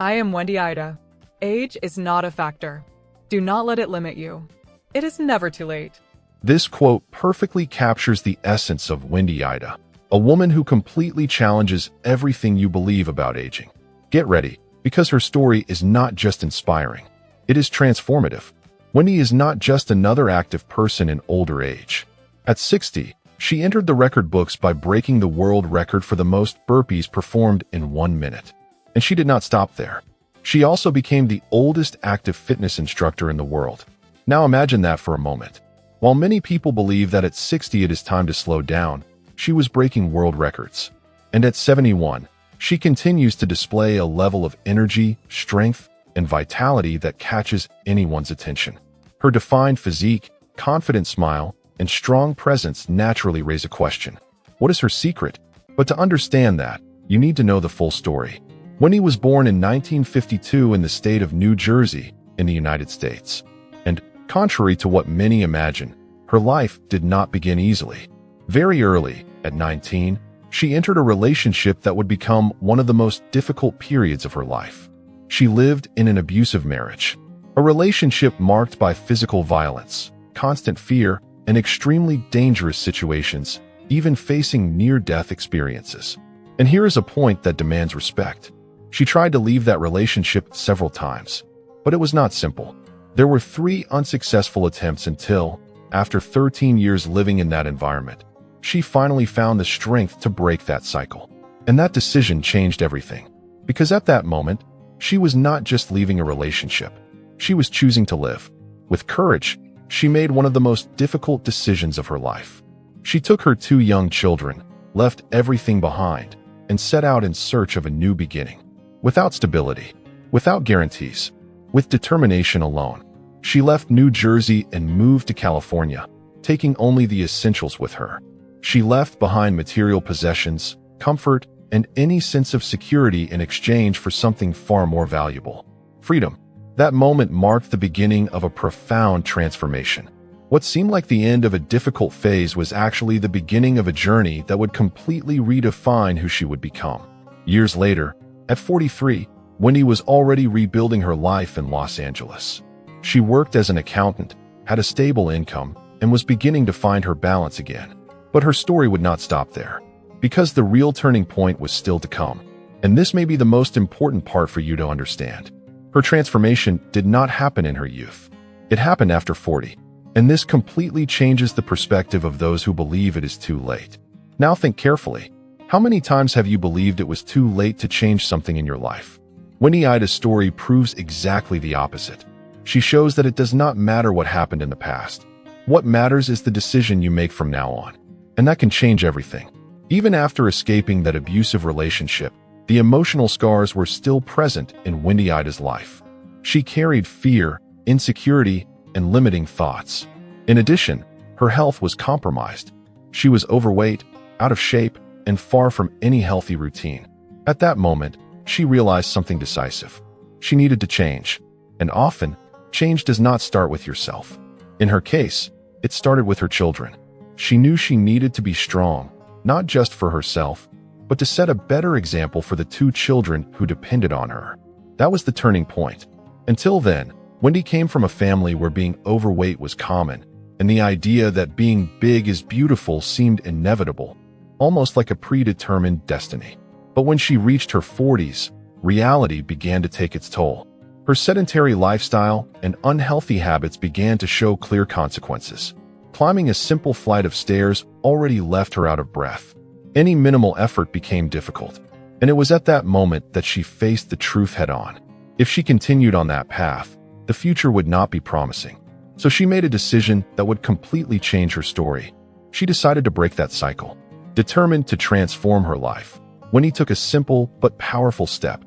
I am Wendy Ida. Age is not a factor. Do not let it limit you. It is never too late. This quote perfectly captures the essence of Wendy Ida, a woman who completely challenges everything you believe about aging. Get ready, because her story is not just inspiring, it is transformative. Wendy is not just another active person in older age. At 60, she entered the record books by breaking the world record for the most burpees performed in 1 minute. And she did not stop there. She also became the oldest active fitness instructor in the world. Now imagine that for a moment. While many people believe that at 60 it is time to slow down, she was breaking world records. And at 71, she continues to display a level of energy, strength, and vitality that catches anyone's attention. Her defined physique, confident smile, and strong presence naturally raise a question. What is her secret? But to understand that, you need to know the full story. Wendy was born in 1952 in the state of New Jersey, in the United States. And, contrary to what many imagine, her life did not begin easily. Very early, at 19, she entered a relationship that would become one of the most difficult periods of her life. She lived in an abusive marriage, a relationship marked by physical violence, constant fear, and extremely dangerous situations, even facing near-death experiences. And here is a point that demands respect. She tried to leave that relationship several times, but it was not simple. There were 3 unsuccessful attempts until, after 13 years living in that environment, she finally found the strength to break that cycle. And that decision changed everything. Because at that moment, she was not just leaving a relationship. She was choosing to live. With courage, she made one of the most difficult decisions of her life. She took her 2 young children, left everything behind, and set out in search of a new beginning. Without stability, without guarantees, with determination alone, she left New Jersey and moved to California, taking only the essentials with her. She left behind material possessions, comfort, and any sense of security in exchange for something far more valuable: freedom. That moment marked the beginning of a profound transformation. What seemed like the end of a difficult phase was actually the beginning of a journey that would completely redefine who she would become. Years later, at 43, Wendy was already rebuilding her life in Los Angeles. She worked as an accountant, had a stable income, and was beginning to find her balance again. But her story would not stop there, because the real turning point was still to come. And this may be the most important part for you to understand. Her transformation did not happen in her youth. It happened after 40. And this completely changes the perspective of those who believe it is too late. Now think carefully. How many times have you believed it was too late to change something in your life? Wendy Ida's story proves exactly the opposite. She shows that it does not matter what happened in the past. What matters is the decision you make from now on. And that can change everything. Even after escaping that abusive relationship, the emotional scars were still present in Wendy Ida's life. She carried fear, insecurity, and limiting thoughts. In addition, her health was compromised. She was overweight, out of shape, and far from any healthy routine. At that moment, she realized something decisive. She needed to change. And often, change does not start with yourself. In her case, it started with her children. She knew she needed to be strong, not just for herself, but to set a better example for the 2 children who depended on her. That was the turning point. Until then, Wendy came from a family where being overweight was common, and the idea that being big is beautiful seemed inevitable, almost like a predetermined destiny. But when she reached her 40s, reality began to take its toll. Her sedentary lifestyle and unhealthy habits began to show clear consequences. Climbing a simple flight of stairs already left her out of breath. Any minimal effort became difficult, and it was at that moment that she faced the truth head-on. If she continued on that path, the future would not be promising. So she made a decision that would completely change her story. She decided to break that cycle. Determined to transform her life, Wendy took a simple but powerful step.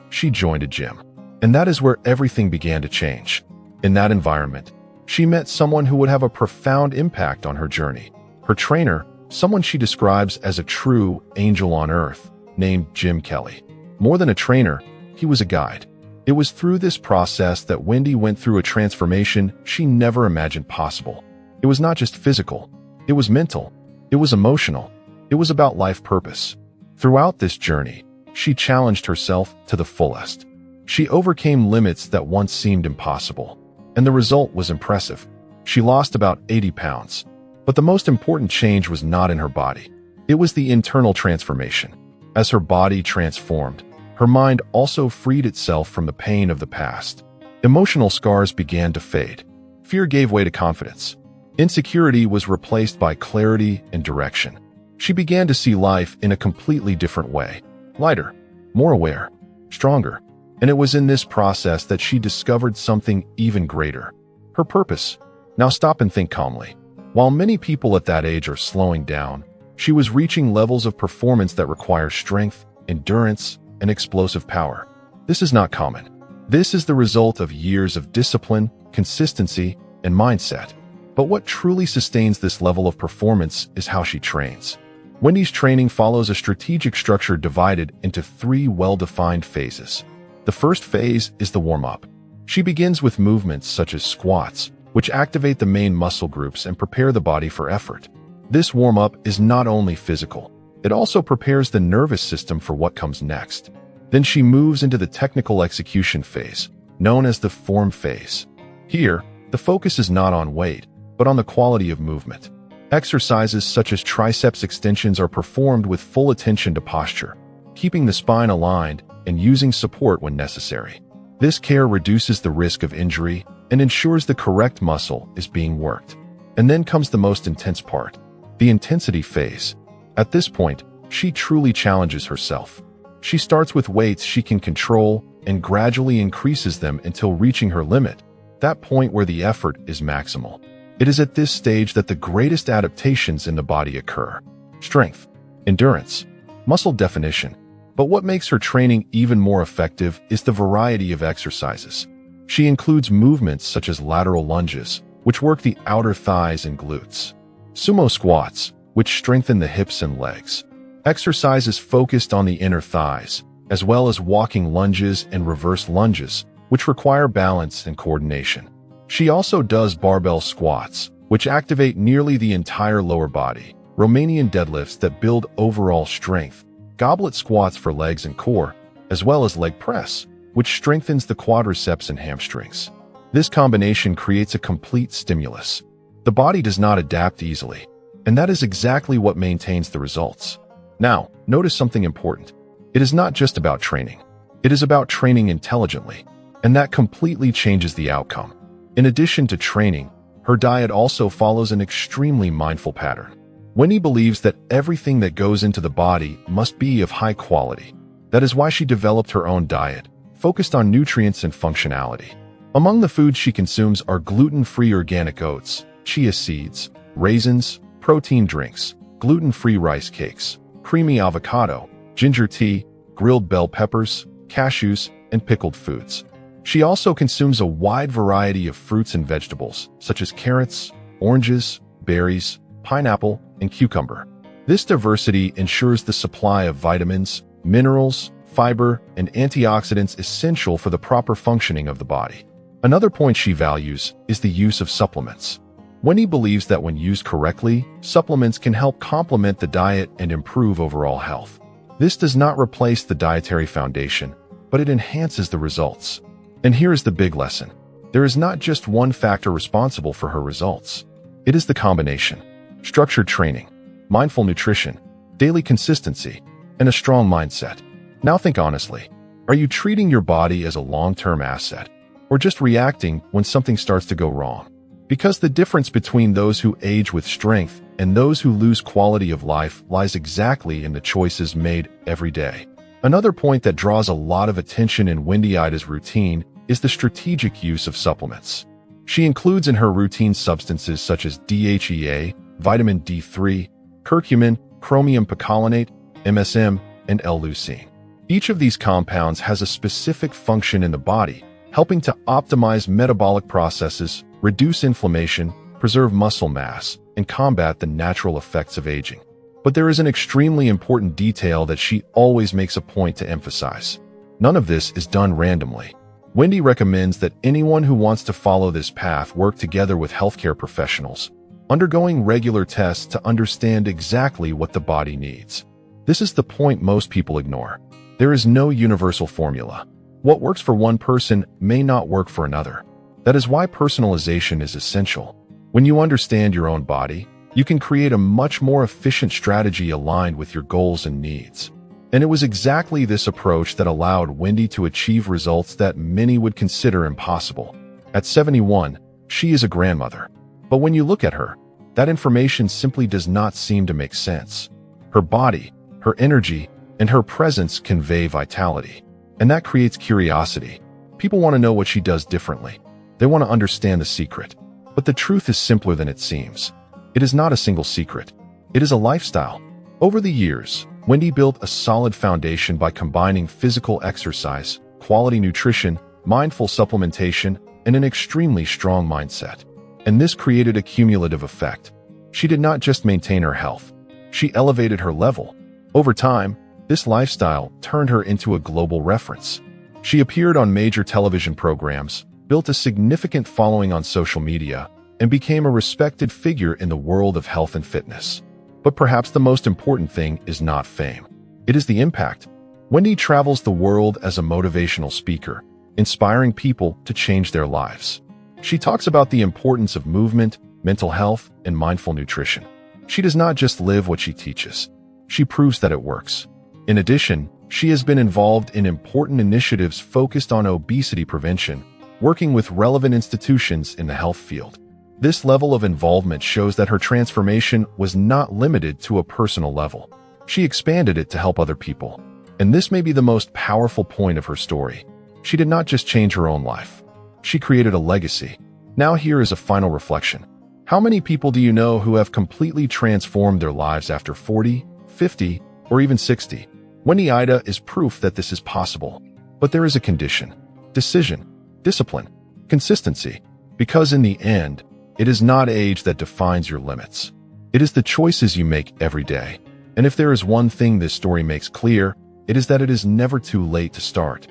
She joined a gym. And that is where everything began to change. In that environment, she met someone who would have a profound impact on her journey. Her trainer, someone she describes as a true angel on earth, named Jim Kelly. More than a trainer, he was a guide. It was through this process that Wendy went through a transformation she never imagined possible. It was not just physical. It was mental. It was emotional. It was about life purpose. Throughout this journey, she challenged herself to the fullest. She overcame limits that once seemed impossible, and the result was impressive. She lost about 80 pounds. But the most important change was not in her body. It was the internal transformation. As her body transformed, her mind also freed itself from the pain of the past. Emotional scars began to fade. Fear gave way to confidence. Insecurity was replaced by clarity and direction. She began to see life in a completely different way. Lighter, more aware, stronger. And it was in this process that she discovered something even greater. Her purpose. Now stop and think calmly. While many people at that age are slowing down, she was reaching levels of performance that require strength, endurance, and explosive power. This is not common. This is the result of years of discipline, consistency, and mindset. But what truly sustains this level of performance is how she trains. Wendy's training follows a strategic structure divided into 3 well-defined phases. The first phase is the warm-up. She begins with movements such as squats, which activate the main muscle groups and prepare the body for effort. This warm-up is not only physical, it also prepares the nervous system for what comes next. Then she moves into the technical execution phase, known as the form phase. Here, the focus is not on weight, but on the quality of movement. Exercises such as triceps extensions are performed with full attention to posture, keeping the spine aligned and using support when necessary. This care reduces the risk of injury and ensures the correct muscle is being worked. And then comes the most intense part, the intensity phase. At this point, she truly challenges herself. She starts with weights she can control and gradually increases them until reaching her limit, that point where the effort is maximal. It is at this stage that the greatest adaptations in the body occur. Strength, endurance, muscle definition. But what makes her training even more effective is the variety of exercises. She includes movements such as lateral lunges, which work the outer thighs and glutes. Sumo squats, which strengthen the hips and legs. Exercises focused on the inner thighs, as well as walking lunges and reverse lunges, which require balance and coordination. She also does barbell squats, which activate nearly the entire lower body, Romanian deadlifts that build overall strength, goblet squats for legs and core, as well as leg press, which strengthens the quadriceps and hamstrings. This combination creates a complete stimulus. The body does not adapt easily, and that is exactly what maintains the results. Now, notice something important. It is not just about training. It is about training intelligently, and that completely changes the outcome. In addition to training, her diet also follows an extremely mindful pattern. Wendy believes that everything that goes into the body must be of high quality. That is why she developed her own diet, focused on nutrients and functionality. Among the foods she consumes are gluten-free organic oats, chia seeds, raisins, protein drinks, gluten-free rice cakes, creamy avocado, ginger tea, grilled bell peppers, cashews, and pickled foods. She also consumes a wide variety of fruits and vegetables, such as carrots, oranges, berries, pineapple, and cucumber. This diversity ensures the supply of vitamins, minerals, fiber, and antioxidants essential for the proper functioning of the body. Another point she values is the use of supplements. Wendy believes that when used correctly, supplements can help complement the diet and improve overall health. This does not replace the dietary foundation, but it enhances the results. And here is the big lesson. There is not just one factor responsible for her results. It is the combination: structured training, mindful nutrition, daily consistency, and a strong mindset. Now think honestly. Are you treating your body as a long-term asset, or just reacting when something starts to go wrong? Because the difference between those who age with strength and those who lose quality of life lies exactly in the choices made every day. Another point that draws a lot of attention in Wendy Ida's routine is the strategic use of supplements. She includes in her routine substances such as DHEA, vitamin D3, curcumin, chromium picolinate, MSM, and L-leucine. Each of these compounds has a specific function in the body, helping to optimize metabolic processes, reduce inflammation, preserve muscle mass, and combat the natural effects of aging. But there is an extremely important detail that she always makes a point to emphasize. None of this is done randomly. Wendy recommends that anyone who wants to follow this path work together with healthcare professionals, undergoing regular tests to understand exactly what the body needs. This is the point most people ignore. There is no universal formula. What works for one person may not work for another. That is why personalization is essential. When you understand your own body, you can create a much more efficient strategy aligned with your goals and needs. And it was exactly this approach that allowed Wendy to achieve results that many would consider impossible. At 71, she is a grandmother. But when you look at her, that information simply does not seem to make sense. Her body, her energy, and her presence convey vitality. And that creates curiosity. People want to know what she does differently. They want to understand the secret. But the truth is simpler than it seems. It is not a single secret. It is a lifestyle. Over the years, Wendy built a solid foundation by combining physical exercise, quality nutrition, mindful supplementation, and an extremely strong mindset. And this created a cumulative effect. She did not just maintain her health. She elevated her level. Over time, this lifestyle turned her into a global reference. She appeared on major television programs, built a significant following on social media, and became a respected figure in the world of health and fitness. But perhaps the most important thing is not fame. It is the impact. Wendy travels the world as a motivational speaker, inspiring people to change their lives. She talks about the importance of movement, mental health, and mindful nutrition. She does not just live what she teaches. She proves that it works. In addition, she has been involved in important initiatives focused on obesity prevention, working with relevant institutions in the health field. This level of involvement shows that her transformation was not limited to a personal level. She expanded it to help other people. And this may be the most powerful point of her story. She did not just change her own life. She created a legacy. Now here is a final reflection. How many people do you know who have completely transformed their lives after 40, 50, or even 60? Wendy Ida is proof that this is possible. But there is a condition: decision, discipline, consistency. Because in the end, it is not age that defines your limits. It is the choices you make every day. And if there is one thing this story makes clear, it is that it is never too late to start.